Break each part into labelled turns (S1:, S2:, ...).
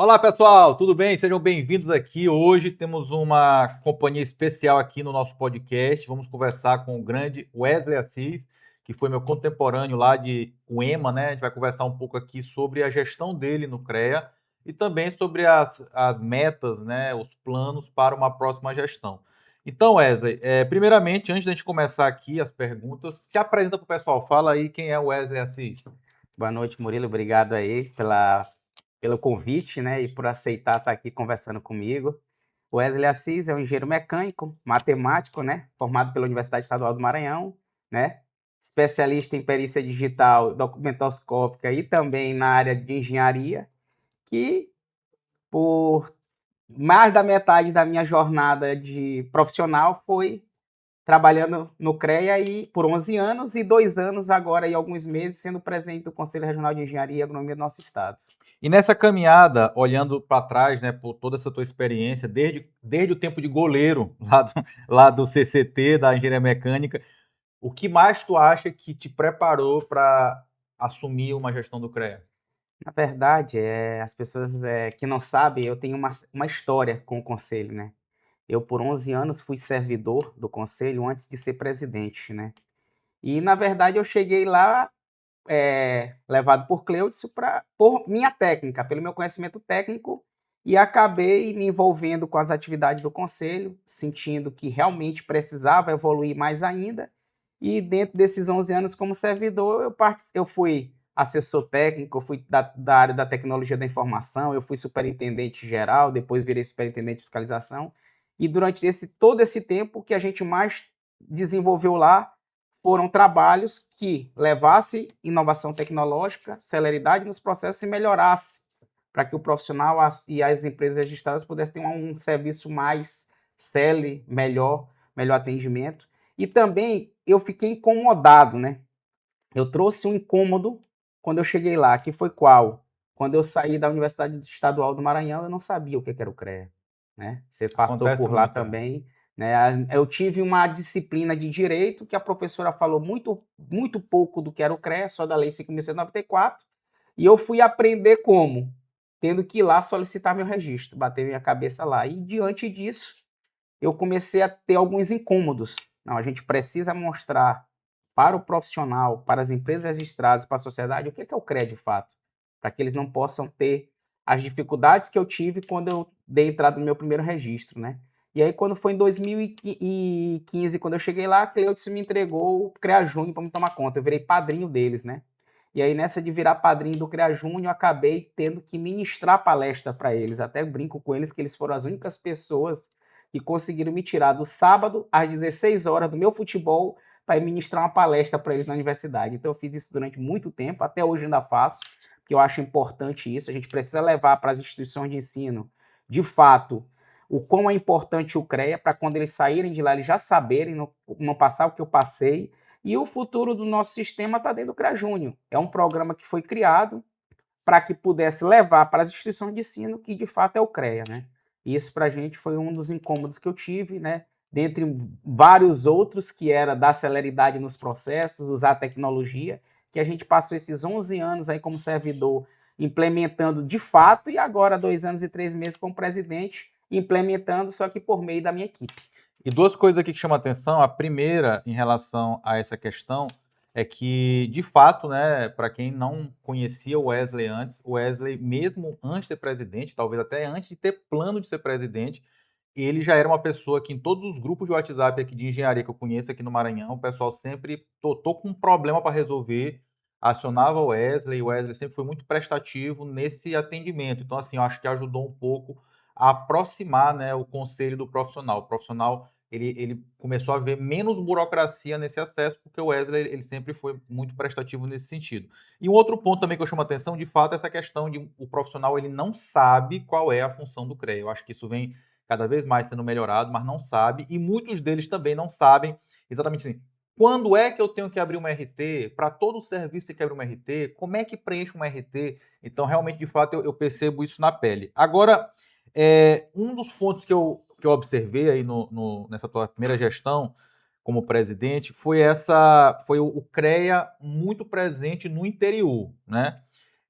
S1: Olá pessoal, tudo bem? Sejam bem-vindos aqui. Hoje temos uma companhia especial aqui no nosso podcast. Vamos conversar com o grande Wesley Assis, que foi meu contemporâneo lá de UEMA, né? A gente vai conversar um pouco aqui sobre a gestão dele no CREA e também sobre as metas, né? Os planos para uma próxima gestão. Então, Wesley, primeiramente, antes da gente começar aqui as perguntas, se apresenta para o pessoal. Fala aí quem é o Wesley Assis.
S2: Boa noite, Murilo. Obrigado aí pelo convite, né, e por aceitar estar aqui conversando comigo. O Wesley Assis é um engenheiro mecânico, matemático, né, formado pela Universidade Estadual do Maranhão, né, especialista em perícia digital, documentoscópica e também na área de engenharia, que por mais da metade da minha jornada de profissional foi trabalhando no CREA aí por 11 anos e 2 anos agora e alguns meses sendo presidente do Conselho Regional de Engenharia e Agronomia do nosso estado.
S1: E nessa caminhada, olhando para trás, né, por toda essa tua experiência, desde o tempo de goleiro lá do CCT, da Engenharia Mecânica, o que mais tu acha que te preparou para assumir uma gestão do CREA?
S2: Na verdade, as pessoas que não sabem, eu tenho uma história com o Conselho, né? Eu, por 11 anos, fui servidor do Conselho antes de ser presidente, né? E, na verdade, eu cheguei lá levado por Cleudson por minha técnica, pelo meu conhecimento técnico, e acabei me envolvendo com as atividades do Conselho, sentindo que realmente precisava evoluir mais ainda. E dentro desses 11 anos como servidor, eu fui assessor técnico, eu fui da área da tecnologia da informação, eu fui superintendente geral, depois virei superintendente de fiscalização. E durante todo esse tempo, o que a gente mais desenvolveu lá foram trabalhos que levassem inovação tecnológica, celeridade nos processos e melhorasse para que o profissional e as empresas registradas pudessem ter um serviço mais célere, melhor atendimento. E também eu fiquei incomodado, né? Eu trouxe um incômodo quando eu cheguei lá, que foi qual? Quando eu saí da Universidade Estadual do Maranhão, eu não sabia o que era o CREA, né? Você passou
S1: Acontece
S2: por lá
S1: muito,
S2: também, né? Eu tive uma disciplina de direito que a professora falou muito pouco do que era o CREA, só da Lei 5.194, e eu fui aprender como? Tendo que ir lá solicitar meu registro, bater minha cabeça lá. E diante disso, eu comecei a ter alguns incômodos. Não, a gente precisa mostrar para o profissional, para as empresas registradas, para a sociedade, o que é o CREA de fato, para que eles não possam ter as dificuldades que eu tive quando eu dei entrada no meu primeiro registro, né? E aí, quando foi em 2015, quando eu cheguei lá, a Cleudson me entregou o CREA Júnior para me tomar conta. Eu virei padrinho deles, né? E aí, nessa de virar padrinho do CREA Júnior, eu acabei tendo que ministrar palestra para eles. Até brinco com eles que eles foram as únicas pessoas que conseguiram me tirar do sábado às 16 horas do meu futebol para ministrar uma palestra para eles na universidade. Então eu fiz isso durante muito tempo, até hoje ainda faço, porque eu acho importante isso. A gente precisa levar para as instituições de ensino, de fato, o quão é importante o CREA, para quando eles saírem de lá, eles já saberem, não passar o que eu passei. E o futuro do nosso sistema está dentro do CREA Júnior. É um programa que foi criado para que pudesse levar para as instituições de ensino, que de fato é o CREA, né? E isso para a gente foi um dos incômodos que eu tive, né? Dentre vários outros, que era dar celeridade nos processos, usar a tecnologia, que a gente passou esses 11 anos aí como servidor implementando de fato, e agora 2 anos e 3 meses como presidente, implementando, só que por meio da minha equipe.
S1: E duas coisas aqui que chamam a atenção. A primeira, em relação a essa questão, é que, de fato, né, para quem não conhecia o Wesley antes, o Wesley, mesmo antes de ser presidente, talvez até antes de ter plano de ser presidente, ele já era uma pessoa que em todos os grupos de WhatsApp aqui de engenharia que eu conheço aqui no Maranhão, o pessoal sempre tô com um problema para resolver, acionava o Wesley sempre foi muito prestativo nesse atendimento. Então, assim, eu acho que ajudou um pouco a aproximar, né, o conselho do profissional. O profissional ele começou a ver menos burocracia nesse acesso, porque o Wesley ele sempre foi muito prestativo nesse sentido. E um outro ponto também que eu chamo a atenção, de fato, é essa questão de o profissional ele não sabe qual é a função do CREA. Eu acho que isso vem cada vez mais sendo melhorado, mas não sabe, e muitos deles também não sabem exatamente assim, quando é que eu tenho que abrir uma RT, para todo o serviço tem que abrir uma RT, como é que preenche uma RT, então realmente, de fato, eu percebo isso na pele. Agora, um dos pontos que eu observei aí nessa tua primeira gestão como presidente foi o CREA muito presente no interior, né?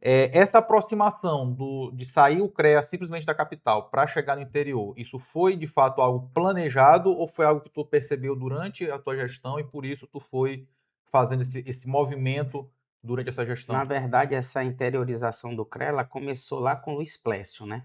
S1: Essa aproximação de sair o CREA simplesmente da capital para chegar no interior, isso foi de fato algo planejado ou foi algo que tu percebeu durante a tua gestão e por isso tu foi fazendo esse movimento durante essa
S2: Na
S1: gestão?
S2: verdade, essa interiorização do CREA, ela começou lá com o Luiz Plécio, né?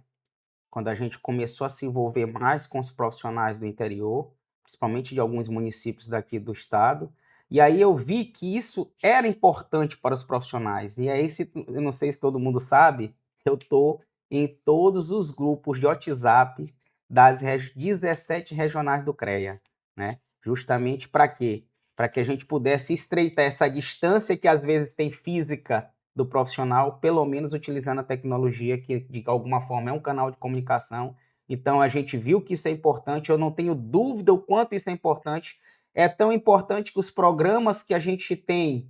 S2: Quando a gente começou a se envolver mais com os profissionais do interior, principalmente de alguns municípios daqui do estado, e aí eu vi que isso era importante para os profissionais. E aí, eu não sei se todo mundo sabe, eu estou em todos os grupos de WhatsApp das 17 regionais do CREA, né? Justamente para quê? Para que a gente pudesse estreitar essa distância que às vezes tem física do profissional, pelo menos utilizando a tecnologia, que de alguma forma é um canal de comunicação. Então a gente viu que isso é importante, eu não tenho dúvida o quanto isso é importante. É tão importante que os programas que a gente tem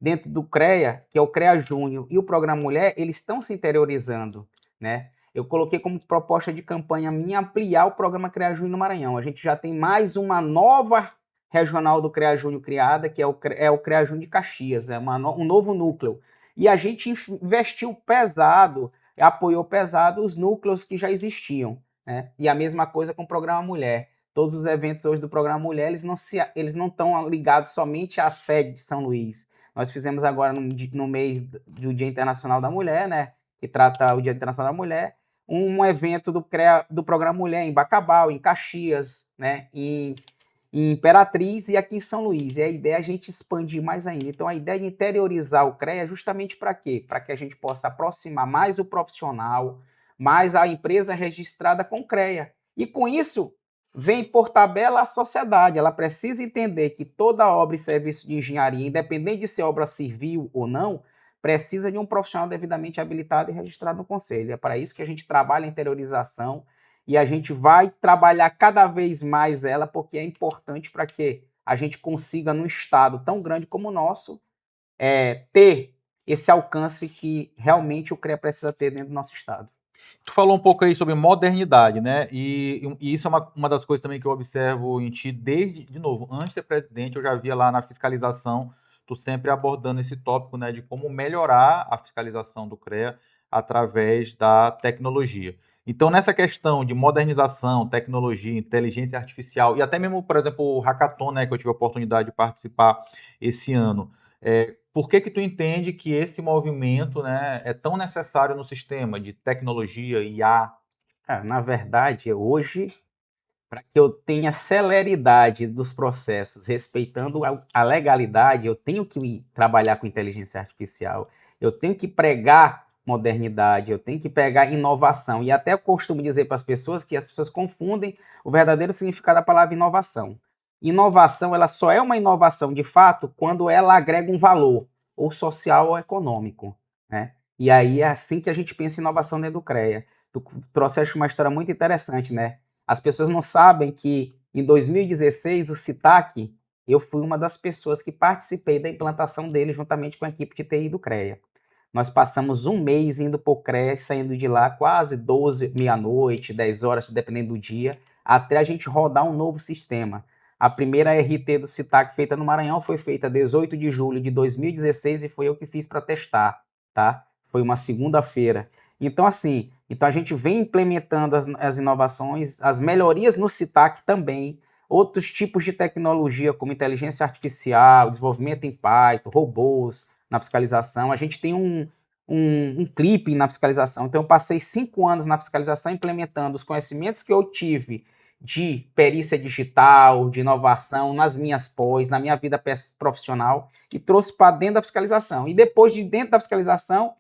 S2: dentro do CREA, que é o CREA Júnior e o Programa Mulher, eles estão se interiorizando, né? Eu coloquei como proposta de campanha minha ampliar o programa CREA Júnior no Maranhão. A gente já tem mais uma nova regional do CREA Júnior criada, que é o CREA Júnior de Caxias, um novo núcleo. E a gente investiu pesado, apoiou pesado os núcleos que já existiam, né? E a mesma coisa com o Programa Mulher. Todos os eventos hoje do Programa Mulher, eles não estão ligados somente à sede de São Luís. Nós fizemos agora no mês do Dia Internacional da Mulher, né? Que trata o Dia Internacional da Mulher, um evento do Programa Mulher em Bacabal, em Caxias, né? Em Imperatriz e aqui em São Luís. E a ideia é a gente expandir mais ainda. Então, a ideia de interiorizar o CREA é justamente para quê? Para que a gente possa aproximar mais o profissional, mais a empresa registrada com o CREA. E com isso, vem por tabela a sociedade. Ela precisa entender que toda obra e serviço de engenharia, independente de ser obra civil ou não, precisa de um profissional devidamente habilitado e registrado no conselho. É para isso que a gente trabalha a interiorização e a gente vai trabalhar cada vez mais ela, porque é importante para que a gente consiga, num estado tão grande como o nosso, ter esse alcance que realmente o CREA precisa ter dentro do nosso estado.
S1: Tu falou um pouco aí sobre modernidade, né? E isso é uma das coisas também que eu observo em ti desde, de novo, antes de ser presidente, eu já via lá na fiscalização, tu sempre abordando esse tópico, né, de como melhorar a fiscalização do CREA através da tecnologia. Então, nessa questão de modernização, tecnologia, inteligência artificial, e até mesmo, por exemplo, o Hackathon, né, que eu tive a oportunidade de participar esse ano, por que tu entende que esse movimento, né, é tão necessário no sistema de tecnologia, IA?
S2: Na verdade, hoje, para que eu tenha celeridade dos processos, respeitando a legalidade, eu tenho que trabalhar com inteligência artificial, eu tenho que pregar modernidade, eu tenho que pegar inovação. E até eu costumo dizer para as pessoas que as pessoas confundem o verdadeiro significado da palavra inovação. Inovação, ela só é uma inovação de fato quando ela agrega um valor, ou social ou econômico, né? E aí é assim que a gente pensa em inovação dentro do CREA. Tu trouxeste uma história muito interessante, né? As pessoas não sabem que em 2016 o CITAC, eu fui uma das pessoas que participei da implantação dele juntamente com a equipe de TI do CREA. Nós passamos um mês indo para o CREA, saindo de lá quase 12, meia-noite, 10 horas, dependendo do dia, até a gente rodar um novo sistema. A primeira RT do CITAC feita no Maranhão foi feita 18 de julho de 2016 e foi eu que fiz para testar, tá? Foi uma segunda-feira. Então, assim, a gente vem implementando as inovações, as melhorias no CITAC também, outros tipos de tecnologia, como inteligência artificial, desenvolvimento em Python, robôs na fiscalização. A gente tem um clipe na fiscalização. Então, eu passei 5 anos na fiscalização implementando os conhecimentos que eu tive de perícia digital, de inovação nas minhas pós, na minha vida profissional, e trouxe para dentro da fiscalização. E depois de dentro da fiscalização,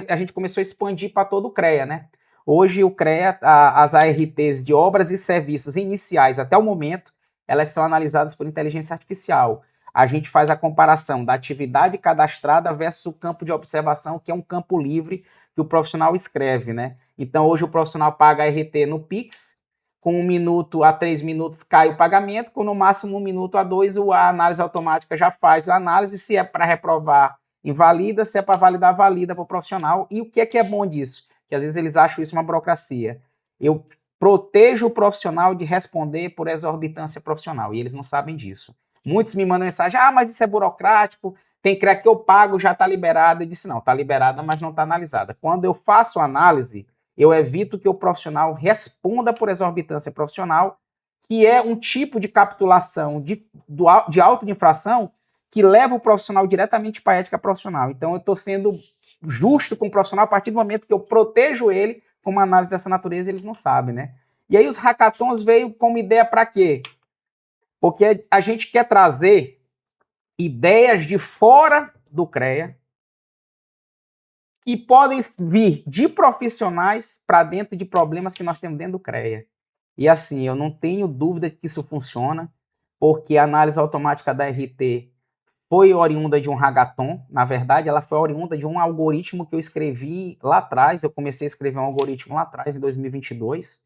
S2: a gente começou a expandir para todo o CREA, né? Hoje o CREA, as ARTs de obras e serviços iniciais até o momento, elas são analisadas por inteligência artificial. A gente faz a comparação da atividade cadastrada versus o campo de observação, que é um campo livre que o profissional escreve, né? Então hoje o profissional paga a RT no Pix, com 1 minuto a 3 minutos cai o pagamento, com no máximo 1 minuto a 2 a análise automática já faz a análise, se é para reprovar, invalida, se é para validar, valida para o profissional. E o que é bom disso? Que às vezes eles acham isso uma burocracia. Eu protejo o profissional de responder por exorbitância profissional, e eles não sabem disso. Muitos me mandam mensagem, mas isso é burocrático, Tem CREA que eu pago, já está liberada. Eu disse, não, está liberada, mas não está analisada. Quando eu faço análise, eu evito que o profissional responda por exorbitância profissional, que é um tipo de capitulação de auto de infração que leva o profissional diretamente para a ética profissional. Então, eu estou sendo justo com o profissional a partir do momento que eu protejo ele com uma análise dessa natureza, eles não sabem, né? E aí os hackathons veio como ideia para quê? Porque a gente quer trazer ideias de fora do CREA que podem vir de profissionais para dentro de problemas que nós temos dentro do CREA. E assim, eu não tenho dúvida que isso funciona, porque a análise automática da RT foi oriunda de um hackathon. Na verdade, ela foi oriunda de um algoritmo que eu escrevi lá atrás. Eu comecei a escrever um algoritmo lá atrás, em 2022,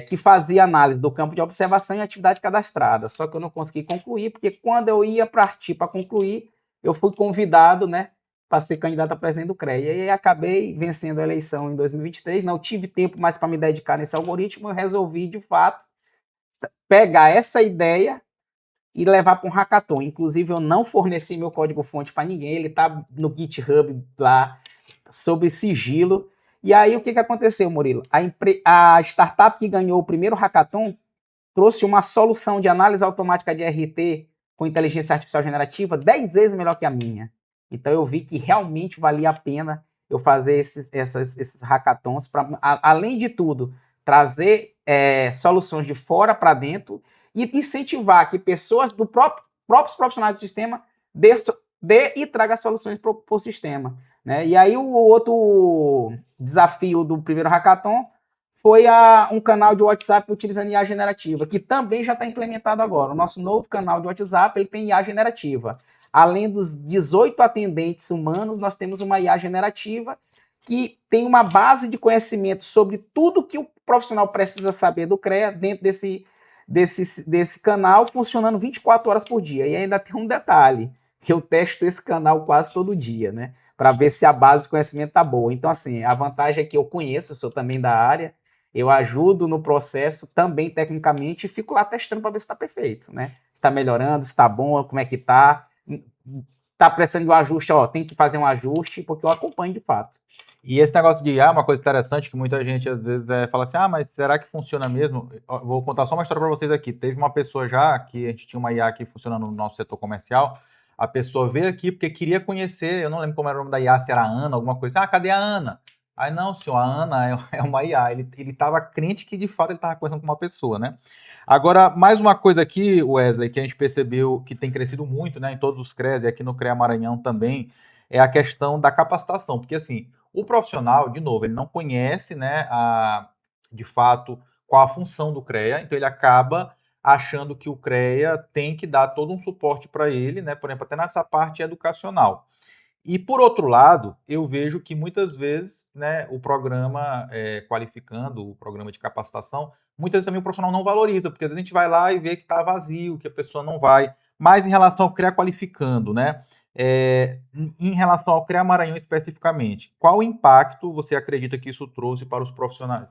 S2: que fazia análise do campo de observação e atividade cadastrada. Só que eu não consegui concluir, porque quando eu ia partir para concluir, eu fui convidado, né, para ser candidato a presidente do CREA. E aí acabei vencendo a eleição em 2023. Não tive tempo mais para me dedicar nesse algoritmo. Eu resolvi, de fato, pegar essa ideia e levar para um hackathon. Inclusive, eu não forneci meu código-fonte para ninguém. Ele está no GitHub lá, sob sigilo. E aí, o que aconteceu, Murilo? A startup que ganhou o primeiro hackathon trouxe uma solução de análise automática de RT com inteligência artificial generativa 10 vezes melhor que a minha. Então, eu vi que realmente valia a pena eu fazer esses hackathons para, além de tudo, trazer soluções de fora para dentro e incentivar que pessoas próprios profissionais do sistema dê e traga soluções para o sistema. Né? E aí o outro desafio do primeiro hackathon foi um canal de WhatsApp utilizando IA generativa, que também já está implementado agora. O nosso novo canal de WhatsApp ele tem IA generativa. Além dos 18 atendentes humanos, nós temos uma IA generativa que tem uma base de conhecimento sobre tudo que o profissional precisa saber do CREA dentro desse canal, funcionando 24 horas por dia. E ainda tem um detalhe, eu testo esse canal quase todo dia, né? Para ver se a base de conhecimento tá boa. Então, assim, a vantagem é que eu conheço, sou também da área, eu ajudo no processo também tecnicamente e fico lá testando para ver se está perfeito, né? Se está melhorando, se está bom, como é que tá. Tá precisando de um ajuste, ó, tem que fazer um ajuste, porque eu acompanho de fato.
S1: E esse negócio de IA é uma coisa interessante que muita gente às vezes fala assim, ah, mas será que funciona mesmo? Vou contar só uma história para vocês aqui. Teve uma pessoa já, que a gente tinha uma IA aqui funcionando no nosso setor comercial, a pessoa veio aqui porque queria conhecer, eu não lembro como era o nome da IA, se era a Ana, alguma coisa. Ah, cadê a Ana? Aí, não, senhor, a Ana é uma IA. Ele estava crente que, de fato, ele estava conversando com uma pessoa, né? Agora, mais uma coisa aqui, Wesley, que a gente percebeu que tem crescido muito, né, em todos os CREAs e aqui no CREA Maranhão também, é a questão da capacitação. Porque, assim, o profissional, de novo, ele não conhece, né, de fato, qual a função do CREA, então ele acaba achando que o CREA tem que dar todo um suporte para ele, né, por exemplo, até nessa parte educacional. E, por outro lado, eu vejo que muitas vezes, né, o programa qualificando, o programa de capacitação, muitas vezes também o profissional não valoriza, porque às vezes a gente vai lá e vê que está vazio, que a pessoa não vai. Mas em relação ao CREA qualificando, né, em relação ao CREA Maranhão especificamente, qual impacto você acredita que isso trouxe para os profissionais?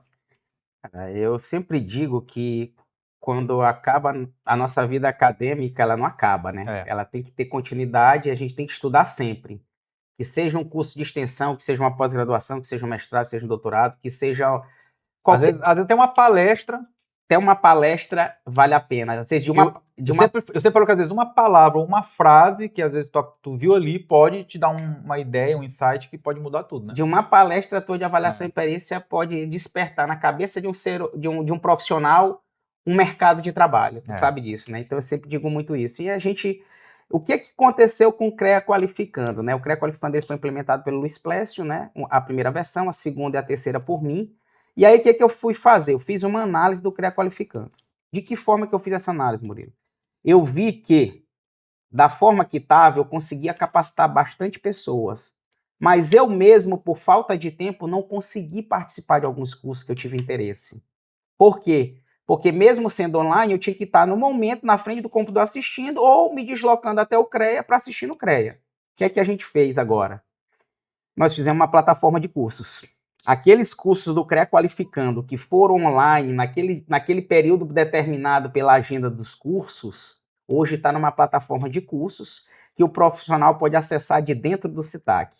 S2: Eu sempre digo que quando acaba a nossa vida acadêmica, ela não acaba, né? Ela tem que ter continuidade e a gente tem que estudar sempre. Que seja um curso de extensão, que seja uma pós-graduação, que seja um mestrado, que seja um doutorado, que seja qualquer...
S1: Às vezes tem uma palestra...
S2: Até uma palestra vale a pena. Às vezes
S1: eu sempre falo que às vezes uma palavra ou uma frase que às vezes tu viu ali pode te dar uma ideia, um insight que pode mudar tudo, né?
S2: De uma palestra tua de avaliação e perícia pode despertar na cabeça de um profissional um mercado de trabalho. Tu sabe disso, né? Então eu sempre digo muito isso. E o que aconteceu com o CREA Qualificando, né? O CREA Qualificando ele foi implementado pelo Luiz Plécio, né? A primeira versão, a segunda e a terceira por mim. E aí o que eu fui fazer? Eu fiz uma análise do CREA Qualificando. De que forma que eu fiz essa análise, Murilo? Eu vi que, da forma que estava, eu conseguia capacitar bastante pessoas. Mas eu mesmo, por falta de tempo, não consegui participar de alguns cursos que eu tive interesse. Por quê? Porque mesmo sendo online, eu tinha que estar no momento na frente do computador assistindo ou me deslocando até o CREA para assistir no CREA. O que é que a gente fez agora? Nós fizemos uma plataforma de cursos. Aqueles cursos do CREA Qualificando que foram online naquele período determinado pela agenda dos cursos, hoje está numa plataforma de cursos que o profissional pode acessar de dentro do CITAC.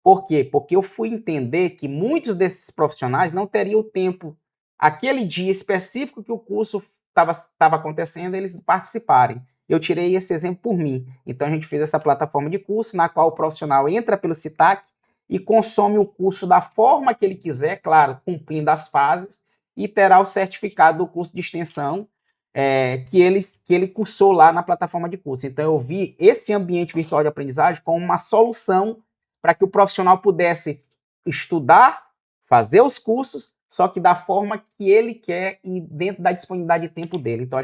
S2: Por quê? Porque eu fui entender que muitos desses profissionais não teriam o tempo, aquele dia específico que o curso estava acontecendo, eles participarem. Eu tirei esse exemplo por mim. Então a gente fez essa plataforma de curso, na qual o profissional entra pelo CITAC e consome o curso da forma que ele quiser, claro, cumprindo as fases, e terá o certificado do curso de extensão que ele cursou lá na plataforma de curso. Então eu vi esse ambiente virtual de aprendizagem como uma solução para que o profissional pudesse estudar, fazer os cursos, só que da forma que ele quer e dentro da disponibilidade de tempo dele. Então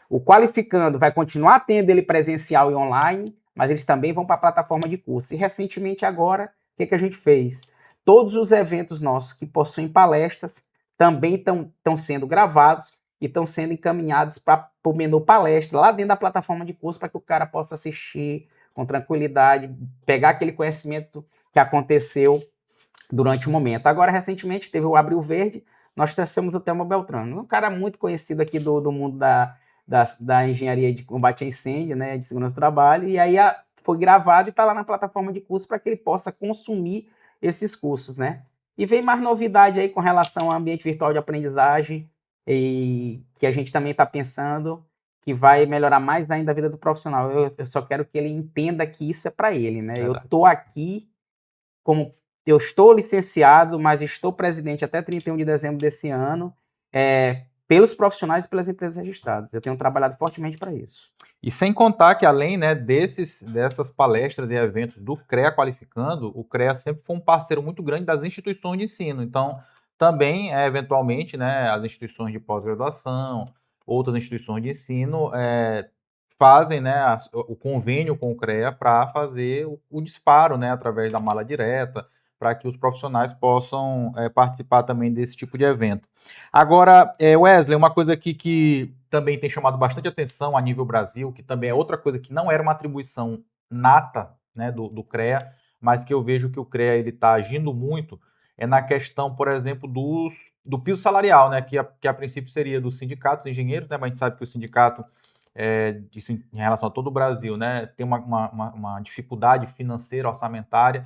S2: o qualificando vai continuar tendo ele presencial e online, mas eles também vão para a plataforma de curso. E recentemente agora, o que a gente fez? Todos os eventos nossos que possuem palestras também estão sendo gravados e estão sendo encaminhados para o menu palestra lá dentro da plataforma de curso para que o cara possa assistir com tranquilidade, pegar aquele conhecimento que aconteceu durante o momento. Agora, recentemente, teve o Abril Verde, nós trouxemos o Thelma Beltrano, um cara muito conhecido aqui do mundo da engenharia de combate a incêndio, né, de segurança do trabalho, e aí foi gravado e está lá na plataforma de curso para que ele possa consumir esses cursos, né? E vem mais novidade aí com relação ao ambiente virtual de aprendizagem, e que a gente também está pensando que vai melhorar mais ainda a vida do profissional. Eu só quero que ele entenda que isso é para ele, né? Eu estou aqui eu estou licenciado, mas estou presidente até 31 de dezembro desse ano, pelos profissionais e pelas empresas registradas. Eu tenho trabalhado fortemente para isso.
S1: E sem contar que, além, né, dessas palestras e eventos do CREA Qualificando, o CREA sempre foi um parceiro muito grande das instituições de ensino. Então, também, eventualmente, né, as instituições de pós-graduação, outras instituições de ensino, fazem, né, o convênio com o CREA para fazer o disparo, né, através da mala direta, para que os profissionais possam participar também desse tipo de evento. Agora, Wesley, uma coisa aqui que também tem chamado bastante atenção a nível Brasil, que também é outra coisa que não era uma atribuição nata, né, do CREA, mas que eu vejo que o CREA está agindo muito, é na questão, por exemplo, do piso salarial, né, que a princípio seria dos sindicatos engenheiros, né, mas a gente sabe que o sindicato, isso em relação a todo o Brasil, né, tem uma dificuldade financeira, orçamentária,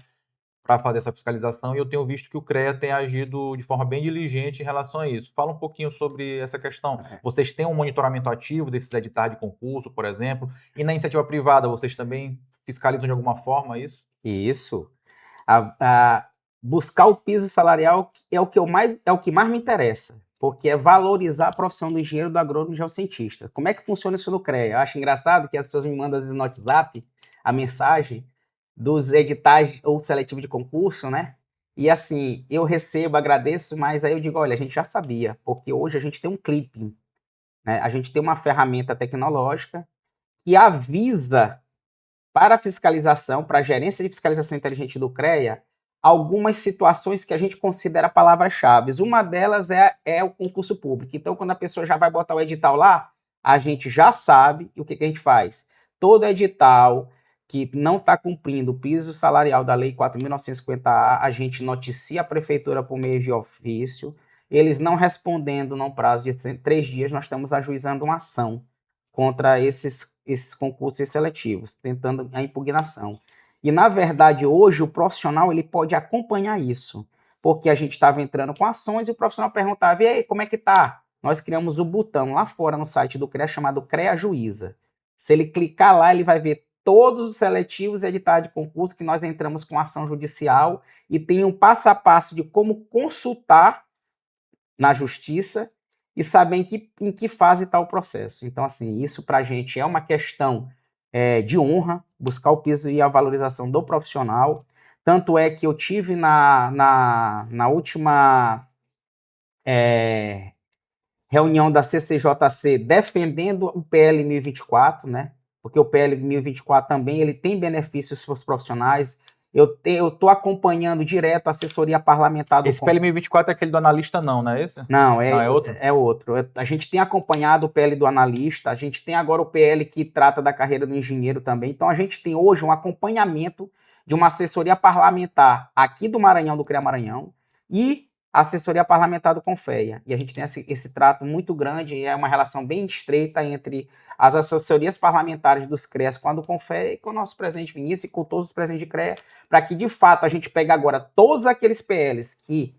S1: para fazer essa fiscalização, e eu tenho visto que o CREA tem agido de forma bem diligente em relação a isso. Fala um pouquinho sobre essa questão. Vocês têm um monitoramento ativo desses editais de concurso, por exemplo, e na iniciativa privada vocês também fiscalizam de alguma forma isso?
S2: Isso. Buscar o piso salarial é o que mais me interessa, porque é valorizar a profissão do engenheiro, do agrônomo e do geocientista. Como é que funciona isso no CREA? Eu acho engraçado que as pessoas me mandam às vezes no WhatsApp a mensagem dos editais ou seletivo de concurso, né? E assim, eu recebo, agradeço, mas aí eu digo, olha, a gente já sabia, porque hoje a gente tem um clipping, né? A gente tem uma ferramenta tecnológica que avisa para a fiscalização, para a gerência de fiscalização inteligente do CREA, algumas situações que a gente considera palavras-chave. Uma delas é o concurso público. Então, quando a pessoa já vai botar o edital lá, a gente já sabe, e o que a gente faz? Todo edital que não está cumprindo o piso salarial da Lei 4.950A, a gente noticia a prefeitura por meio de ofício. Eles não respondendo no prazo de 3 dias, nós estamos ajuizando uma ação contra esses concursos seletivos, tentando a impugnação. E, na verdade, hoje, o profissional ele pode acompanhar isso, porque a gente estava entrando com ações e o profissional perguntava, e aí, como é que tá? Nós criamos o botão lá fora no site do CREA chamado CREA Juíza. Se ele clicar lá, ele vai ver todos os seletivos e editais de concurso que nós entramos com ação judicial e tem um passo a passo de como consultar na justiça e saber em que fase está o processo. Então, assim, isso para a gente é uma questão de honra, buscar o piso e a valorização do profissional. Tanto é que eu tive na última reunião da CCJC defendendo o PL 1024, né? Porque o PL 1024 também ele tem benefícios para os profissionais. Eu estou acompanhando direto a assessoria parlamentar do...
S1: Esse PL 1024 é aquele do analista não é esse?
S2: Não, é outro? É outro. A gente tem acompanhado o PL do analista, a gente tem agora o PL que trata da carreira do engenheiro também. Então, a gente tem hoje um acompanhamento de uma assessoria parlamentar aqui do Maranhão, do CREA Maranhão, e a assessoria parlamentar do Confea. E a gente tem esse trato muito grande, e é uma relação bem estreita entre as assessorias parlamentares dos CREAs com a do Confea e com o nosso presidente Vinícius e com todos os presidentes de CREA, para que, de fato, a gente pegue agora todos aqueles PLs que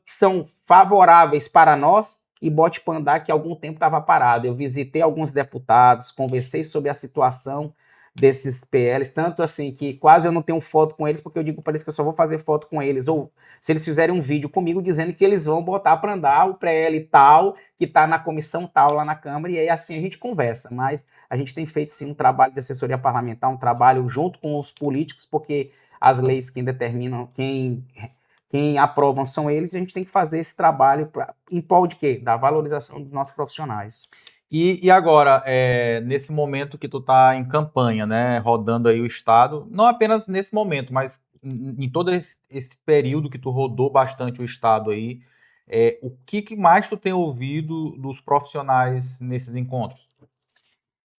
S2: são favoráveis para nós e bote para andar, que há algum tempo estava parado. Eu visitei alguns deputados, conversei sobre a situação desses PLs, tanto assim que quase eu não tenho foto com eles, porque eu digo para eles que eu só vou fazer foto com eles, ou se eles fizerem um vídeo comigo dizendo que eles vão botar para andar o PL tal, que está na comissão tal lá na Câmara, e aí assim a gente conversa. Mas a gente tem feito sim um trabalho de assessoria parlamentar, um trabalho junto com os políticos, porque as leis quem determinam, quem aprovam são eles, e a gente tem que fazer esse trabalho em prol de quê? Da valorização dos nossos profissionais.
S1: E agora, nesse momento que tu está em campanha, né, rodando aí o Estado, não apenas nesse momento, mas em todo esse período que tu rodou bastante o Estado aí, o que mais tu tem ouvido dos profissionais nesses encontros?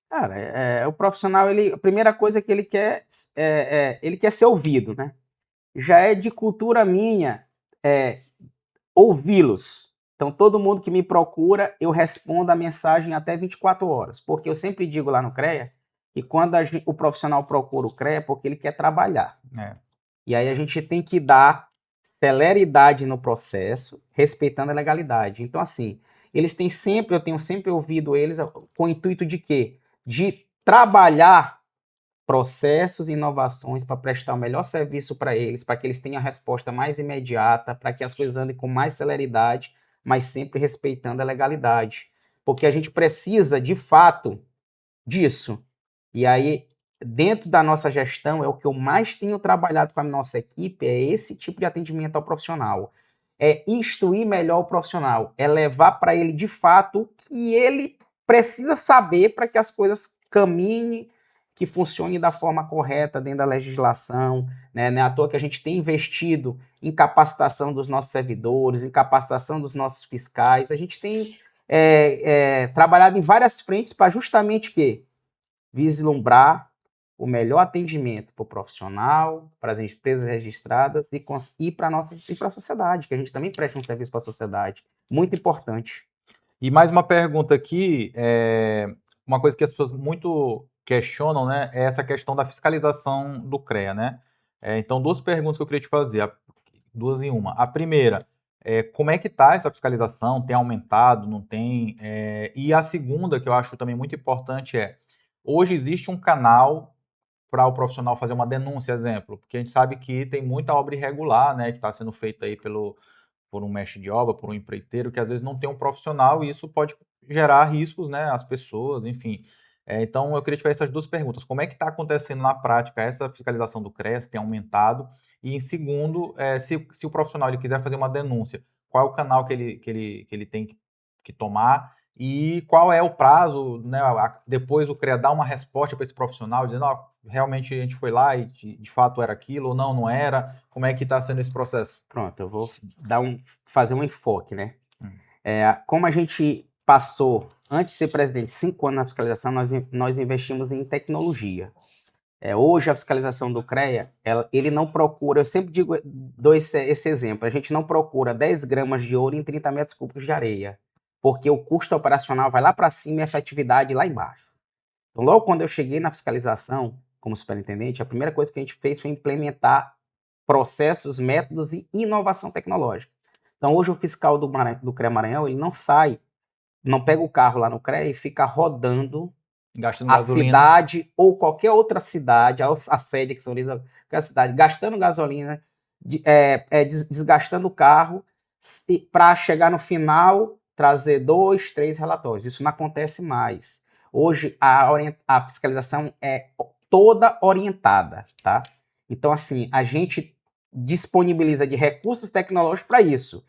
S2: Cara, o profissional, a primeira coisa que ele quer ser ouvido, né? Já é de cultura minha ouvi-los. Então, todo mundo que me procura, eu respondo a mensagem até 24 horas. Porque eu sempre digo lá no CREA que quando o profissional procura o CREA é porque ele quer trabalhar. E aí a gente tem que dar celeridade no processo, respeitando a legalidade. Então, assim, eu tenho sempre ouvido eles com o intuito de quê? De trabalhar processos e inovações para prestar o melhor serviço para eles, para que eles tenham a resposta mais imediata, para que as coisas andem com mais celeridade, mas sempre respeitando a legalidade. Porque a gente precisa, de fato, disso. E aí, dentro da nossa gestão, é o que eu mais tenho trabalhado com a nossa equipe, é esse tipo de atendimento ao profissional. É instruir melhor o profissional, é levar para ele, de fato, que ele precisa saber para que as coisas caminhem, que funcione da forma correta dentro da legislação, né? Não é à toa que a gente tem investido em capacitação dos nossos servidores, em capacitação dos nossos fiscais, a gente tem trabalhado em várias frentes para justamente o quê? Vislumbrar o melhor atendimento para o profissional, para as empresas registradas e para a sociedade, que a gente também presta um serviço para a sociedade. Muito importante.
S1: E mais uma pergunta aqui, uma coisa que as pessoas muito questionam, né, é essa questão da fiscalização do CREA, né? Então, duas perguntas que eu queria te fazer, duas em uma. A primeira, como é que está essa fiscalização? Tem aumentado, não tem? E a segunda, que eu acho também muito importante, hoje existe um canal para o profissional fazer uma denúncia, exemplo, porque a gente sabe que tem muita obra irregular, né, que está sendo feita aí por um mestre de obra, por um empreiteiro, que às vezes não tem um profissional, e isso pode gerar riscos, né, às pessoas, enfim. Então, eu queria te fazer essas duas perguntas. Como é que está acontecendo na prática essa fiscalização do CREA, se tem aumentado? E, em segundo, se o profissional ele quiser fazer uma denúncia, qual é o canal que ele tem que tomar? E qual é o prazo, né, depois o CREA dar uma resposta para esse profissional, dizendo, realmente a gente foi lá e de fato era aquilo, ou não era? Como é que está sendo esse processo?
S2: Pronto, eu vou fazer um enfoque, né? Como a gente passou, antes de ser presidente, 5 anos na fiscalização, nós investimos em tecnologia. Hoje a fiscalização do CREA, ele não procura, eu sempre dou esse exemplo, a gente não procura 10 gramas de ouro em 30 metros cúbicos de areia, porque o custo operacional vai lá para cima e a efetividade lá embaixo. Então, logo quando eu cheguei na fiscalização, como superintendente, a primeira coisa que a gente fez foi implementar processos, métodos e inovação tecnológica. Então, hoje o fiscal do CREA Maranhão, ele não sai, não pega o carro lá no CREA e fica rodando
S1: gastando
S2: a
S1: gasolina.
S2: Cidade ou qualquer outra cidade, a sede que são qualquer cidade, gastando gasolina, desgastando o carro para chegar no final, trazer 2, 3 relatórios. Isso não acontece mais. Hoje, a fiscalização é toda orientada, tá? Então, assim, a gente disponibiliza de recursos tecnológicos para isso.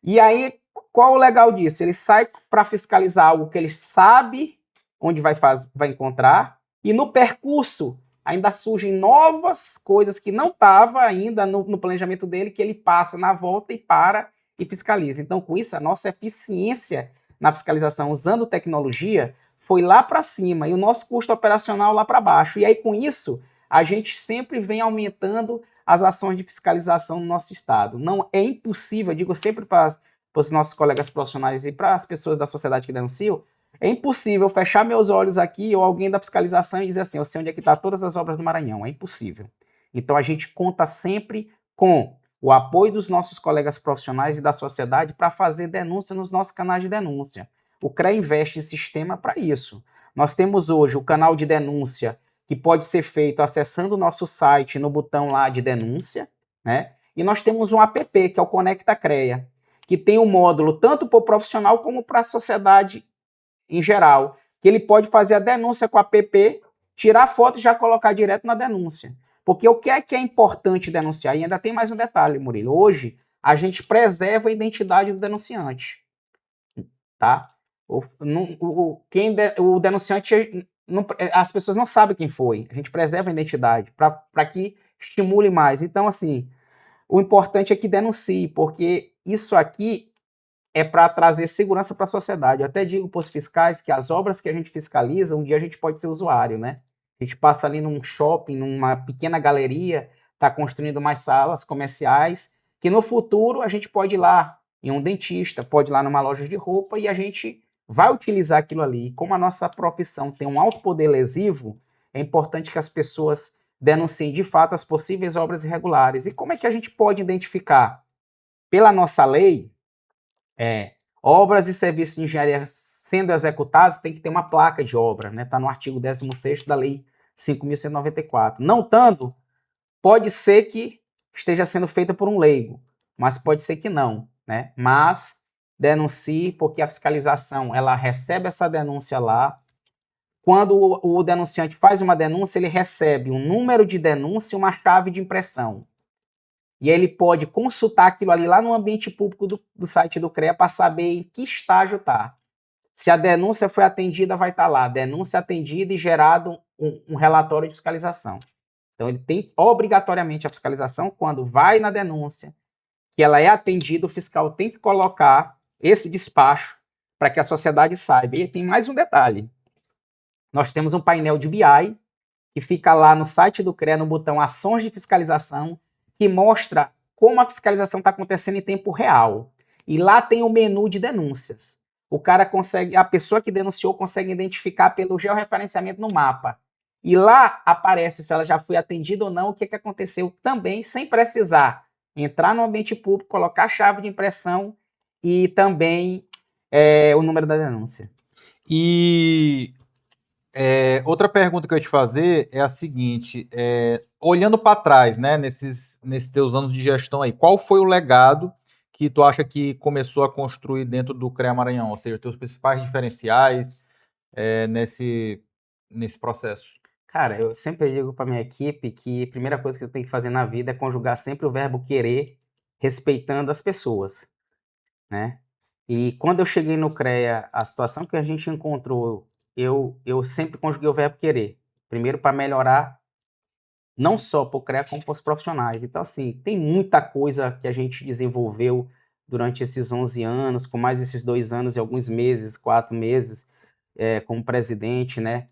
S2: E aí, qual o legal disso? Ele sai para fiscalizar algo que ele sabe onde vai encontrar, e no percurso ainda surgem novas coisas que não estavam ainda no planejamento dele, que ele passa na volta e para e fiscaliza. Então, com isso, a nossa eficiência na fiscalização usando tecnologia foi lá para cima e o nosso custo operacional lá para baixo. E aí, com isso, a gente sempre vem aumentando as ações de fiscalização no nosso estado. Não é impossível, eu digo sempre para os nossos colegas profissionais e para as pessoas da sociedade que denunciam, é impossível fechar meus olhos aqui ou alguém da fiscalização e dizer assim, eu sei onde é que está todas as obras do Maranhão. É impossível. Então a gente conta sempre com o apoio dos nossos colegas profissionais e da sociedade para fazer denúncia nos nossos canais de denúncia. O CREA investe em sistema para isso. Nós temos hoje o canal de denúncia que pode ser feito acessando o nosso site no botão lá de denúncia, né? E nós temos um app, que é o Conecta CREA, que tem um módulo tanto para o profissional como para a sociedade em geral, que ele pode fazer a denúncia com o app, tirar a foto e já colocar direto na denúncia. Porque o que é importante denunciar? E ainda tem mais um detalhe, Murilo. Hoje, a gente preserva a identidade do denunciante. Tá? O denunciante, as pessoas não sabem quem foi. A gente preserva a identidade para que estimule mais. Então, assim, o importante é que denuncie, porque isso aqui é para trazer segurança para a sociedade. Eu até digo para os fiscais que as obras que a gente fiscaliza, um dia a gente pode ser usuário, né? A gente passa ali num shopping, numa pequena galeria, está construindo mais salas comerciais, que no futuro a gente pode ir lá em um dentista, pode ir lá numa loja de roupa e a gente vai utilizar aquilo ali. Como a nossa profissão tem um alto poder lesivo, é importante que as pessoas denunciem de fato as possíveis obras irregulares. E como é que a gente pode identificar? Pela nossa lei, obras e serviços de engenharia sendo executados, tem que ter uma placa de obra, né? Está no artigo 16º da Lei 5.194. Não tanto, pode ser que esteja sendo feita por um leigo, mas pode ser que não, né? Mas denuncie, porque a fiscalização, ela recebe essa denúncia lá. Quando o denunciante faz uma denúncia, ele recebe um número de denúncia e uma chave de impressão. E aí ele pode consultar aquilo ali lá no ambiente público do site do CREA para saber em que estágio está. Se a denúncia foi atendida, vai estar lá, denúncia atendida e gerado um relatório de fiscalização. Então ele tem obrigatoriamente a fiscalização quando vai na denúncia, que ela é atendida, o fiscal tem que colocar esse despacho para que a sociedade saiba. E tem mais um detalhe. Nós temos um painel de BI que fica lá no site do CREA, no botão Ações de Fiscalização, que mostra como a fiscalização está acontecendo em tempo real. E lá tem o menu de denúncias. O cara consegue, a pessoa que denunciou consegue identificar pelo georreferenciamento no mapa. E lá aparece se ela já foi atendida ou não, o que aconteceu também, sem precisar entrar no ambiente público, colocar a chave de impressão e também o número da denúncia.
S1: E outra pergunta que eu ia te fazer é a seguinte, olhando para trás, né, nesses teus anos de gestão aí, qual foi o legado que tu acha que começou a construir dentro do CREA Maranhão? Ou seja, teus principais diferenciais nesse processo?
S2: Cara, eu sempre digo para minha equipe que a primeira coisa que eu tenho que fazer na vida é conjugar sempre o verbo querer, respeitando as pessoas, né? E quando eu cheguei no CREA, a situação que a gente encontrou, eu sempre conjuguei o verbo querer. Primeiro para melhorar, não só para o CREA, como para os profissionais. Então, assim, tem muita coisa que a gente desenvolveu durante esses 11 anos, com mais esses 2 anos e alguns meses, 4 meses, como presidente, né?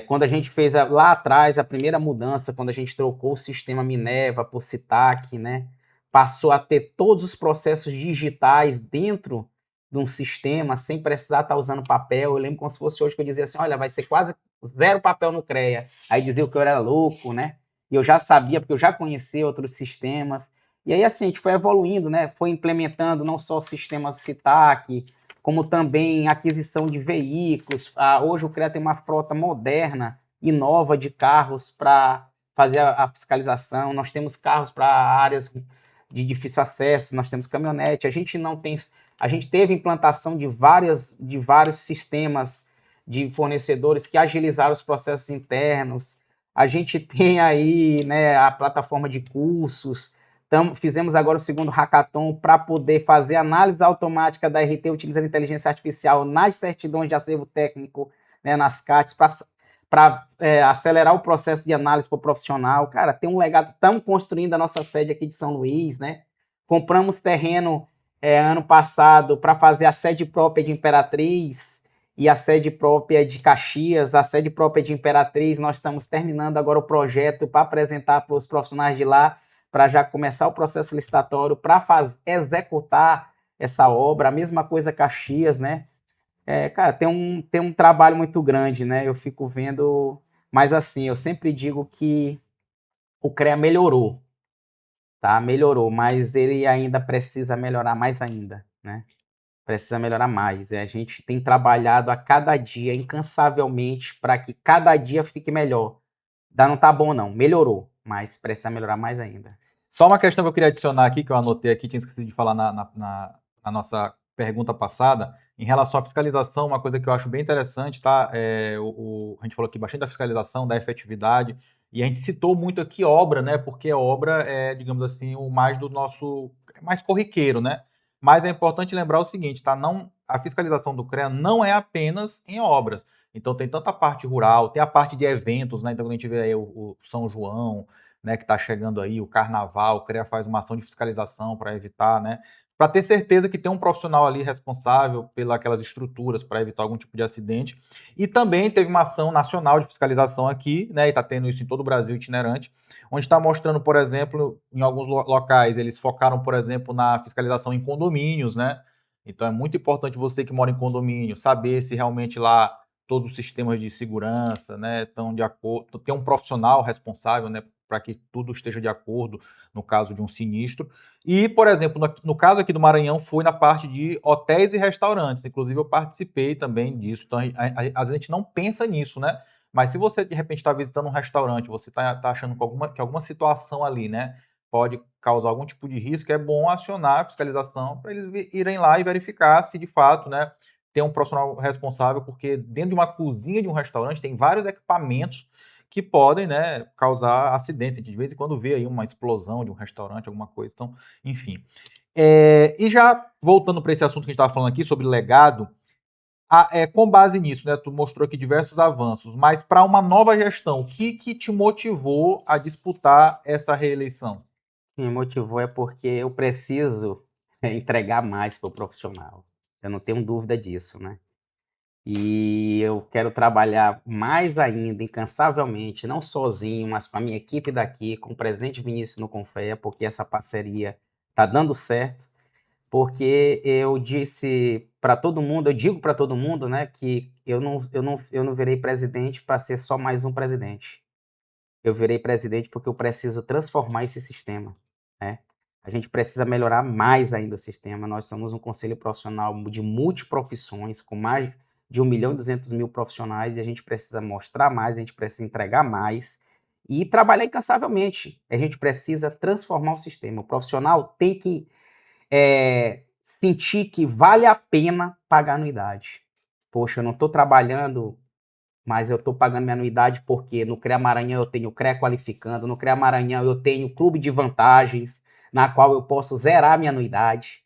S2: Quando a gente fez lá atrás a primeira mudança, quando a gente trocou o sistema Minerva por Citac, né? Passou a ter todos os processos digitais dentro de um sistema, sem precisar estar usando papel. Eu lembro como se fosse hoje que eu dizia assim, olha, vai ser quase 0 papel no CREA. Aí dizia que eu era louco, né? E eu já sabia, porque eu já conhecia outros sistemas. E aí, assim, a gente foi evoluindo, né? Foi implementando não só o sistema Citac, como também aquisição de veículos. Hoje o CREA tem uma frota moderna e nova de carros para fazer a fiscalização. Nós temos carros para áreas de difícil acesso, nós temos caminhonete. A gente teve implantação de vários sistemas de fornecedores que agilizaram os processos internos. A gente tem aí, né, a plataforma de cursos. Fizemos agora o segundo hackathon para poder fazer análise automática da RT utilizando inteligência artificial nas certidões de acervo técnico, né, nas CATs, para acelerar o processo de análise para o profissional. Cara, tem um legado. Estamos construindo a nossa sede aqui de São Luís, né? Compramos terreno ano passado para fazer a sede própria de Imperatriz e a sede própria de Caxias. A sede própria de Imperatriz, nós estamos terminando agora o projeto para apresentar para os profissionais de lá, para já começar o processo licitatório, para executar essa obra. A mesma coisa Caxias, né? Cara, tem um trabalho muito grande, né? Eu fico vendo, mas assim, eu sempre digo que o CREA melhorou, tá? Melhorou, mas ele ainda precisa melhorar mais ainda, né? Precisa melhorar mais. A gente tem trabalhado a cada dia, incansavelmente, para que cada dia fique melhor. Não tá bom, não. Melhorou, mas precisa melhorar mais ainda.
S1: Só uma questão que eu queria adicionar aqui, que eu anotei aqui, tinha esquecido de falar na nossa pergunta passada, em relação à fiscalização, uma coisa que eu acho bem interessante, tá? A gente falou aqui bastante da fiscalização, da efetividade, e a gente citou muito aqui obra, né? Porque obra é, digamos assim, o mais do nosso, mais corriqueiro, né? Mas é importante lembrar o seguinte, tá? Não, a fiscalização do CREA não é apenas em obras. Então tem tanta parte rural, tem a parte de eventos, né? Então quando a gente vê aí o São João, né, que está chegando aí, o carnaval, o CREA faz uma ação de fiscalização para evitar, né? Para ter certeza que tem um profissional ali responsável pelas estruturas para evitar algum tipo de acidente. E também teve uma ação nacional de fiscalização aqui, né? E está tendo isso em todo o Brasil itinerante, onde está mostrando, por exemplo, em alguns locais, eles focaram, por exemplo, na fiscalização em condomínios, né? Então é muito importante você que mora em condomínio saber se realmente lá todos os sistemas de segurança, né, estão de acordo, tem um profissional responsável, né, para que tudo esteja de acordo no caso de um sinistro. E, por exemplo, no caso aqui do Maranhão, foi na parte de hotéis e restaurantes. Inclusive, eu participei também disso. Então, às vezes a gente não pensa nisso, né? Mas se você, de repente, está visitando um restaurante, você está achando que alguma situação ali, né, pode causar algum tipo de risco, é bom acionar a fiscalização para eles irem lá e verificar se, de fato, né, tem um profissional responsável, porque dentro de uma cozinha de um restaurante tem vários equipamentos que podem, né, causar acidentes. A gente de vez em quando vê aí uma explosão de um restaurante, alguma coisa. Então, enfim. E já voltando para esse assunto que a gente estava falando aqui sobre legado, com base nisso, né, tu mostrou aqui diversos avanços, mas para uma nova gestão, o que te motivou a disputar essa reeleição?
S2: Me motivou é porque eu preciso entregar mais para o profissional. Eu não tenho dúvida disso, né? E eu quero trabalhar mais ainda, incansavelmente, não sozinho, mas com a minha equipe daqui, com o presidente Vinícius no Confea, porque essa parceria está dando certo. Porque eu disse para todo mundo, eu digo para todo mundo, né, que eu não virei presidente para ser só mais um presidente. Eu virei presidente porque eu preciso transformar esse sistema, né? A gente precisa melhorar mais ainda o sistema. Nós somos um conselho profissional de multiprofissões, com mais de 1.200.000 profissionais, e a gente precisa mostrar mais, a gente precisa entregar mais e trabalhar incansavelmente. A gente precisa transformar o sistema. O profissional tem que sentir que vale a pena pagar anuidade. Poxa, eu não estou trabalhando, mas eu estou pagando minha anuidade porque no CREA Maranhão eu tenho CREA Qualificando, no CREA Maranhão eu tenho clube de vantagens, na qual eu posso zerar minha anuidade,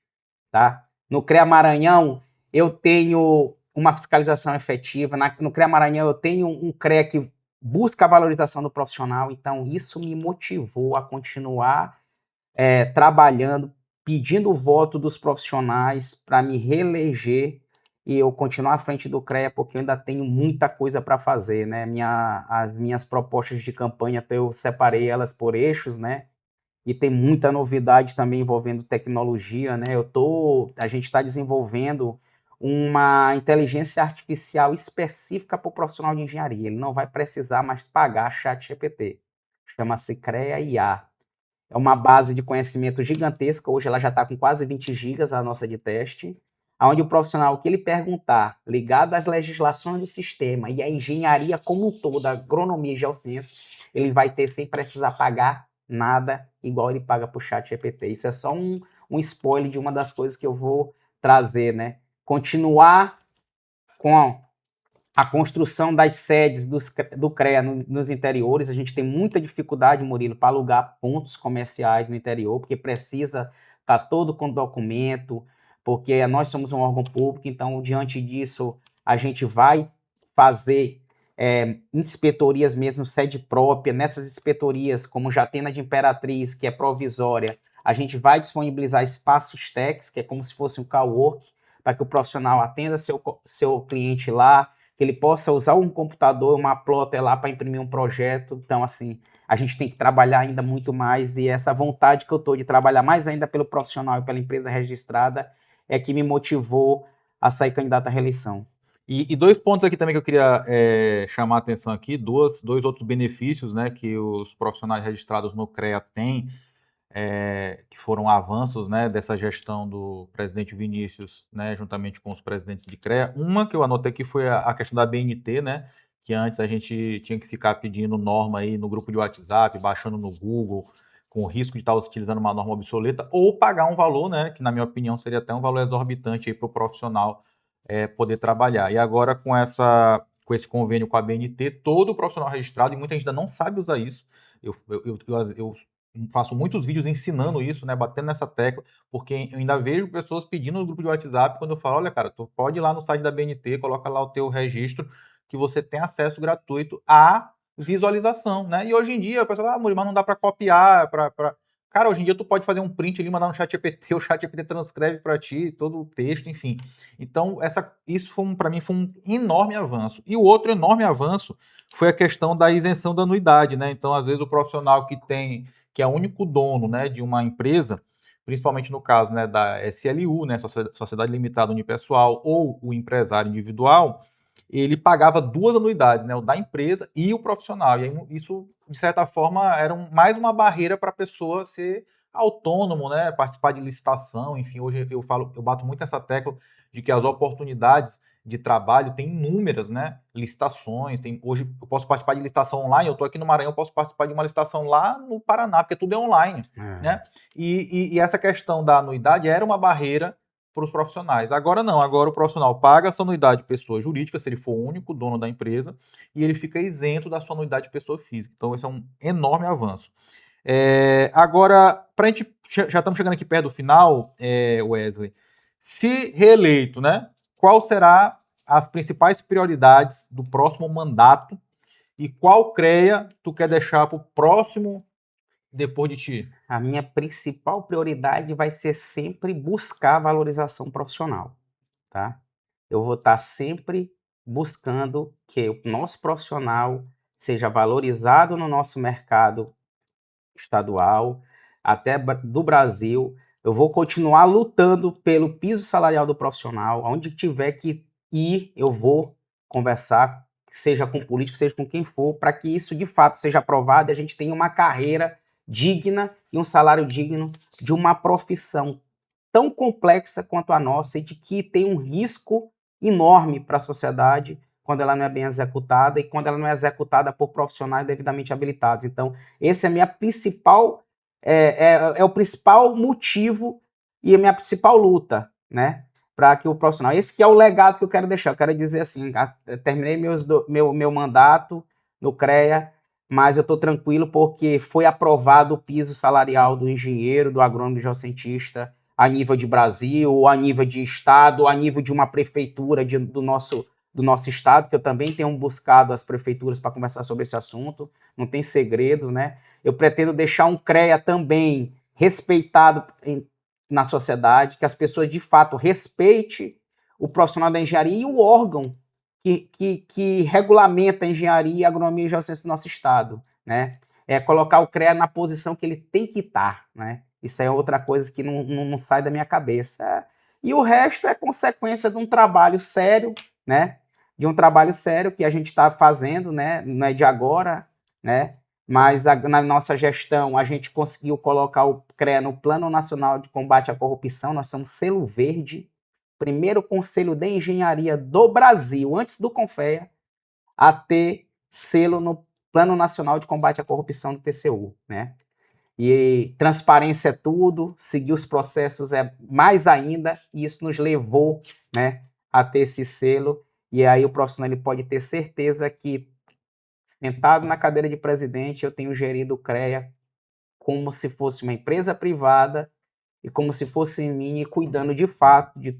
S2: tá? No CREA Maranhão eu tenho uma fiscalização efetiva, no CREA Maranhão eu tenho um CREA que busca a valorização do profissional, então isso me motivou a continuar trabalhando, pedindo o voto dos profissionais para me reeleger e eu continuar à frente do CREA, porque eu ainda tenho muita coisa para fazer, né? As minhas propostas de campanha, até eu separei elas por eixos, né? E tem muita novidade também envolvendo tecnologia, né? A gente está desenvolvendo uma inteligência artificial específica para o profissional de engenharia. Ele não vai precisar mais pagar ChatGPT. Chama-se CREA IA. É uma base de conhecimento gigantesca, hoje ela já está com quase 20 gigas, a nossa de teste, onde o profissional, o que ele perguntar, ligado às legislações do sistema e à engenharia como um todo, a agronomia e geociência, ele vai ter sem precisar pagar nada, igual ele paga para o chat GPT. Isso é só um spoiler de uma das coisas que eu vou trazer, né? Continuar com a construção das sedes do CREA nos interiores. A gente tem muita dificuldade, Murilo, para alugar pontos comerciais no interior, porque precisa estar todo com documento, porque nós somos um órgão público, então, diante disso, a gente vai fazer inspetorias mesmo, sede própria. Nessas inspetorias, como já tem na de Imperatriz, que é provisória, a gente vai disponibilizar espaços techs, que é como se fosse um cowork, para que o profissional atenda seu cliente lá, que ele possa usar um computador, uma plotter lá para imprimir um projeto. Então, assim, a gente tem que trabalhar ainda muito mais, e essa vontade que eu estou de trabalhar mais ainda pelo profissional e pela empresa registrada é que me motivou a sair candidato à reeleição.
S1: E dois pontos aqui também que eu queria chamar a atenção aqui, dois outros benefícios, né, que os profissionais registrados no CREA têm, que foram avanços, né, dessa gestão do presidente Vinícius, né, juntamente com os presidentes de CREA. Uma que eu anotei aqui foi a questão da BNT, né, que antes a gente tinha que ficar pedindo norma aí no grupo de WhatsApp, baixando no Google, com o risco de estar utilizando uma norma obsoleta, ou pagar um valor, né, que na minha opinião seria até um valor exorbitante para o profissional poder trabalhar. E agora com esse convênio com a BNT, todo profissional registrado, e muita gente ainda não sabe usar isso, eu faço muitos vídeos ensinando isso, né, batendo nessa tecla, porque eu ainda vejo pessoas pedindo no grupo de WhatsApp, quando eu falo, olha, cara, tu pode ir lá no site da BNT, coloca lá o teu registro, que você tem acesso gratuito à visualização, né? E hoje em dia, o pessoal, Murilo, mas não dá para copiar, Cara, hoje em dia tu pode fazer um print ali, mandar no ChatGPT, o ChatGPT transcreve para ti todo o texto, enfim. Então, isso para mim foi um enorme avanço. E o outro enorme avanço foi a questão da isenção da anuidade, né? Então, às vezes o profissional que é o único dono, né, de uma empresa, principalmente no caso, né, da SLU, né, Sociedade Limitada Unipessoal, ou o empresário individual, ele pagava duas anuidades, né, o da empresa e o profissional. E aí, isso, de certa forma, era mais uma barreira para a pessoa ser autônomo, né, participar de licitação, enfim, hoje eu bato muito nessa tecla de que as oportunidades de trabalho tem inúmeras, né, licitações, hoje eu posso participar de licitação online, eu estou aqui no Maranhão, eu posso participar de uma licitação lá no Paraná, porque tudo é online, né, e essa questão da anuidade era uma barreira para os profissionais. Agora não, agora o profissional paga a sua anuidade de pessoa jurídica, se ele for o único dono da empresa, e ele fica isento da sua anuidade de pessoa física. Então, esse é um enorme avanço. Agora, para a gente, já estamos chegando aqui perto do final, Wesley, se reeleito, né, qual será as principais prioridades do próximo mandato e qual CREA tu quer deixar para o próximo depois de ti?
S2: A minha principal prioridade vai ser sempre buscar valorização profissional, tá? Eu vou estar sempre buscando que o nosso profissional seja valorizado no nosso mercado estadual, até do Brasil. Eu vou continuar lutando pelo piso salarial do profissional. Onde tiver que ir, eu vou conversar, seja com político, seja com quem for, para que isso de fato seja aprovado e a gente tenha uma carreira digna e um salário digno de uma profissão tão complexa quanto a nossa e de que tem um risco enorme para a sociedade quando ela não é bem executada e quando ela não é executada por profissionais devidamente habilitados. Então, esse é a minha principal o principal motivo e a minha principal luta, né, para que o profissional. Esse que é o legado que eu quero deixar. Eu quero dizer assim, terminei meu mandato no CREA, mas eu estou tranquilo porque foi aprovado o piso salarial do engenheiro, do agrônomo, do geocientista, a nível de Brasil, a nível de estado, a nível de uma prefeitura do nosso estado, que eu também tenho buscado as prefeituras para conversar sobre esse assunto, não tem segredo, né? Eu pretendo deixar um CREA também respeitado na sociedade, que as pessoas de fato respeitem o profissional da engenharia e o órgão que regulamenta a engenharia e agronomia e geociência do nosso estado, né? Colocar o CREA na posição que ele tem que estar, né? Isso é outra coisa que não sai da minha cabeça. E o resto é consequência de um trabalho sério, né? De um trabalho sério que a gente está fazendo, né? Não é de agora, né? Mas na nossa gestão a gente conseguiu colocar o CREA no Plano Nacional de Combate à Corrupção. Nós somos selo verde, primeiro conselho de engenharia do Brasil, antes do CONFEA, a ter selo no Plano Nacional de Combate à Corrupção do TCU, né? E transparência é tudo, seguir os processos é mais ainda, e isso nos levou, né, a ter esse selo. E aí o profissional ele pode ter certeza que, sentado na cadeira de presidente, eu tenho gerido o CREA como se fosse uma empresa privada e como se fosse minha, cuidando de fato de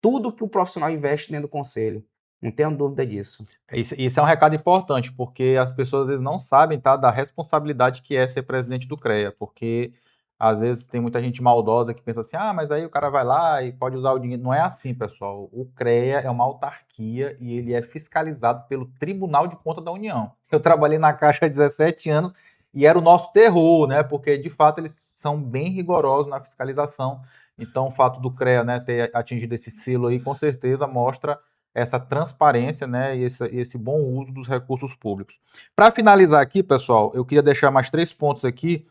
S2: tudo que o profissional investe dentro do conselho. Não tenho dúvida disso.
S1: Isso é um recado importante, porque as pessoas às vezes não sabem, tá, da responsabilidade que é ser presidente do CREA, porque às vezes tem muita gente maldosa que pensa assim, mas aí o cara vai lá e pode usar o dinheiro. Não é assim, pessoal. O CREA é uma autarquia e ele é fiscalizado pelo Tribunal de Contas da União. Eu trabalhei na Caixa há 17 anos e era o nosso terror, né? Porque de fato eles são bem rigorosos na fiscalização. Então o fato do CREA, né, ter atingido esse selo aí, com certeza mostra essa transparência, né, e esse bom uso dos recursos públicos. Para finalizar aqui, pessoal, eu queria deixar mais 3 pontos aqui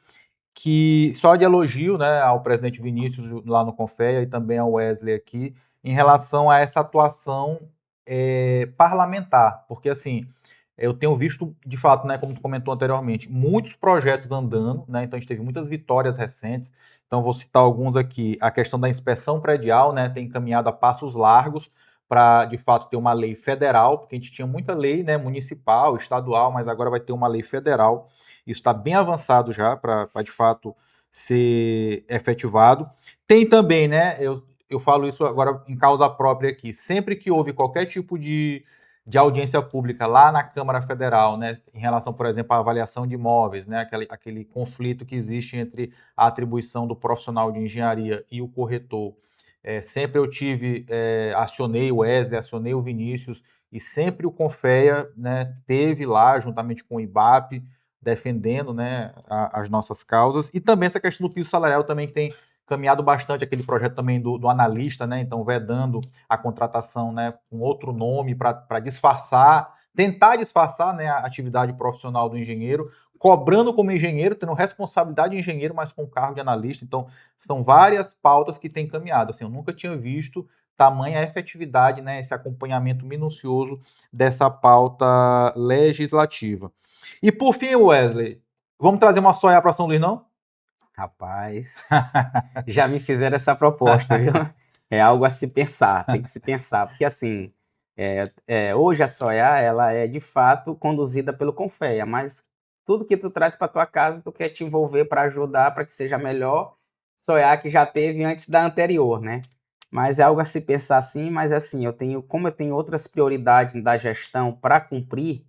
S1: que só de elogio, né, ao presidente Vinícius lá no Confea e também ao Wesley aqui, em relação a essa atuação parlamentar, porque assim, eu tenho visto, de fato, né, como tu comentou anteriormente, muitos projetos andando, né, então a gente teve muitas vitórias recentes, então vou citar alguns aqui, a questão da inspeção predial, né, tem caminhado a passos largos para, de fato, ter uma lei federal, porque a gente tinha muita lei, né, municipal, estadual, mas agora vai ter uma lei federal. Isso está bem avançado já para, de fato, ser efetivado. Tem também, né, eu falo isso agora em causa própria aqui, sempre que houve qualquer tipo de audiência pública lá na Câmara Federal, né, em relação, por exemplo, à avaliação de imóveis, né, aquele conflito que existe entre a atribuição do profissional de engenharia e o corretor. Sempre eu acionei o Wesley, acionei o Vinícius, e sempre o Confea, né, teve lá, juntamente com o IBAP, defendendo, né, as nossas causas, e também essa questão do piso salarial também que tem caminhado bastante, aquele projeto também do analista, né, então vedando a contratação, né, com outro nome para disfarçar, tentar disfarçar, né, a atividade profissional do engenheiro, cobrando como engenheiro, tendo responsabilidade de engenheiro, mas com cargo de analista. Então, são várias pautas que têm caminhado. Assim, eu nunca tinha visto tamanha efetividade, né, esse acompanhamento minucioso dessa pauta legislativa. E por fim, Wesley, vamos trazer uma soia para São Luís, não?
S2: Rapaz, já me fizeram essa proposta, viu? É algo a se pensar, tem que se pensar, porque assim, hoje a Soia, ela é de fato conduzida pelo Confea, mas tudo que tu traz para tua casa, tu quer te envolver para ajudar, para que seja melhor, Soia que já teve antes da anterior, né? Mas é algo a se pensar sim, mas assim, como eu tenho outras prioridades da gestão para cumprir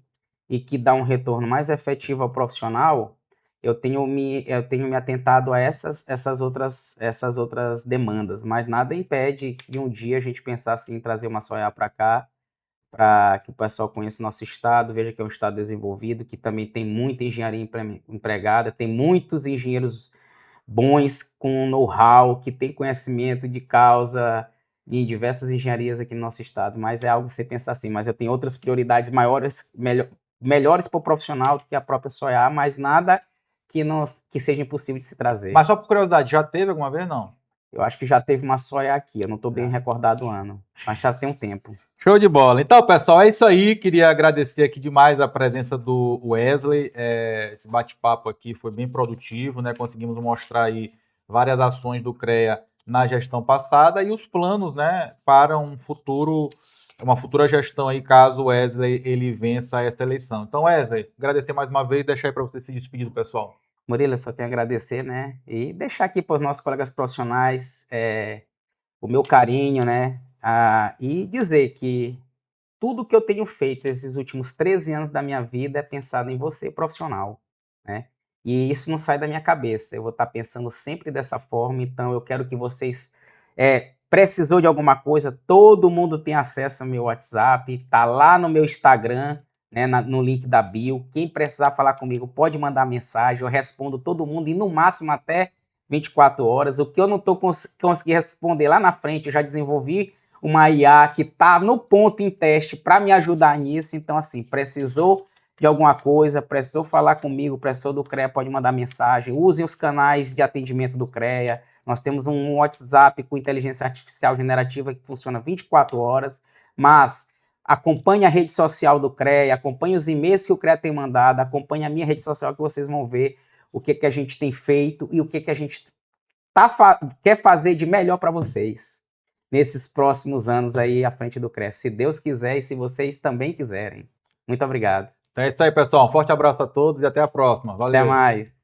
S2: e que dá um retorno mais efetivo ao profissional, eu tenho me atentado a essas outras demandas, mas nada impede de um dia a gente pensar assim, em trazer uma Soia para cá, para que o pessoal conheça nosso estado, veja que é um estado desenvolvido, que também tem muita engenharia empregada, tem muitos engenheiros bons com know-how, que tem conhecimento de causa em diversas engenharias aqui no nosso estado, mas é algo que você pensar assim, mas eu tenho outras prioridades maiores, melhores para o profissional do que a própria Soia, mas nada que seja impossível de se trazer.
S1: Mas só por curiosidade, já teve alguma vez, não?
S2: Eu acho que já teve uma Soia aqui, eu não estou bem recordado o ano, mas já tem um tempo.
S1: Show de bola. Então, pessoal, é isso aí. Queria agradecer aqui demais a presença do Wesley. Esse bate-papo aqui foi bem produtivo, né? Conseguimos mostrar aí várias ações do CREA na gestão passada e os planos, né, para uma futura gestão aí, caso o Wesley ele vença essa eleição. Então, Wesley, agradecer mais uma vez e deixar aí para você se despedir do pessoal.
S2: Murilo, eu só tenho a agradecer, né? E deixar aqui para os nossos colegas profissionais o meu carinho, né? E dizer que tudo que eu tenho feito esses últimos 13 anos da minha vida é pensado em você, profissional, né? E isso não sai da minha cabeça. Eu vou estar pensando sempre dessa forma, então eu quero que vocês precisou de alguma coisa, todo mundo tem acesso ao meu WhatsApp, tá lá no meu Instagram, né, no link da bio. Quem precisar falar comigo pode mandar mensagem, eu respondo todo mundo e no máximo até 24 horas. O que eu não estou conseguindo responder lá na frente, eu já desenvolvi uma IA que está no ponto em teste para me ajudar nisso. Então, assim, precisou de alguma coisa, precisou falar comigo, precisou do CREA, pode mandar mensagem. Usem os canais de atendimento do CREA. Nós temos um WhatsApp com inteligência artificial generativa que funciona 24 horas, mas acompanhe a rede social do CREA, acompanhe os e-mails que o CREA tem mandado, acompanhe a minha rede social que vocês vão ver o que a gente tem feito e o que a gente quer fazer de melhor para vocês nesses próximos anos aí à frente do CREA, se Deus quiser e se vocês também quiserem. Muito obrigado.
S1: É isso aí, pessoal. Um forte abraço a todos e até a próxima. Valeu.
S2: Até mais.